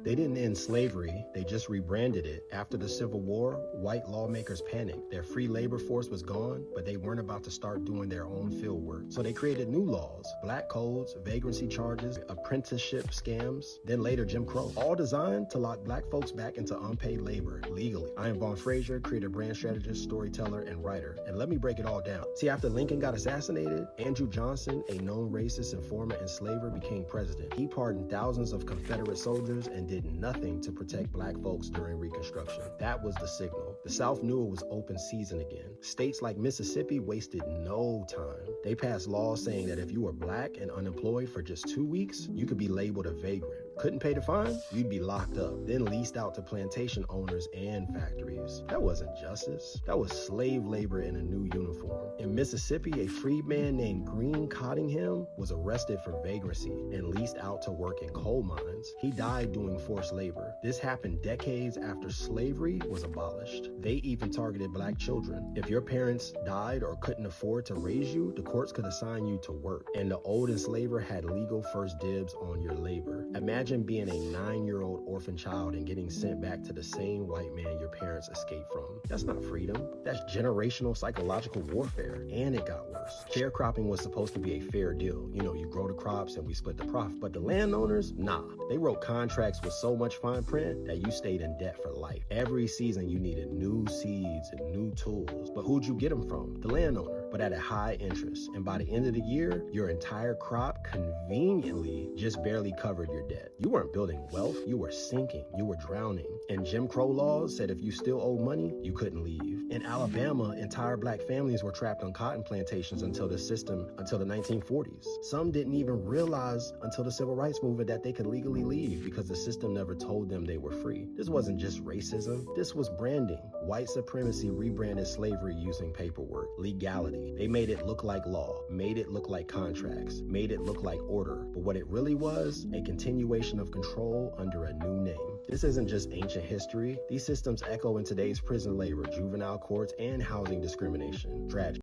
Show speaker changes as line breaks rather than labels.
They didn't end slavery, they just rebranded it. After the Civil War, white lawmakers panicked. Their free labor force was gone, but they weren't about to start doing their own field work. So they created new laws, black codes, vagrancy charges, apprenticeship scams, then later Jim Crow, all designed to lock black folks back into unpaid labor legally. I am Vaughn Frazier, creative brand strategist, storyteller, and writer. And let me break it all down. See, after Lincoln got assassinated, Andrew Johnson, a known racist and former enslaver, became president. He pardoned thousands of Confederate soldiers and did nothing to protect black folks during Reconstruction. That was the signal. The South knew it was open season again. States like Mississippi wasted no time. They passed laws saying that if you were black and unemployed for just 2 weeks, you could be labeled a vagrant. Couldn't pay the fine? You'd be locked up, then leased out to plantation owners and factories. That wasn't justice. That was slave labor in a new uniform. In Mississippi, a freedman named Green Cottingham was arrested for vagrancy and leased out to work in coal mines. He died doing forced labor. This happened decades after slavery was abolished. They even targeted black children. If your parents died or couldn't afford to raise you, the courts could assign you to work. And the old enslaver had legal first dibs on your labor. Imagine being a 9-year-old orphan child and getting sent back to the same white man your parents escaped from. That's not freedom. That's generational psychological warfare. And it got worse. Sharecropping was supposed to be a fair deal. You know, you grow the crops and we split the profit. But the landowners, nah. They wrote contracts with so much fine print that you stayed in debt for life. Every season you needed new seeds and new tools. But who'd you get them from? The landowner. But at a high interest. And by the end of the year, your entire crop conveniently just barely covered your debt. You weren't building wealth, you were sinking, you were drowning. And Jim Crow laws said if you still owed money, you couldn't leave. In Alabama, entire black families were trapped on cotton plantations until the 1940s. Some didn't even realize until the civil rights movement that they could legally leave because the system never told them they were free. This wasn't just racism, this was branding. White supremacy rebranded slavery using paperwork, legality. They made it look like law, made it look like contracts, made it look like order. But what it really was, a continuation of control under a new name. This isn't just ancient history. These systems echo in today's prison labor, juvenile courts, and housing discrimination. Tragic.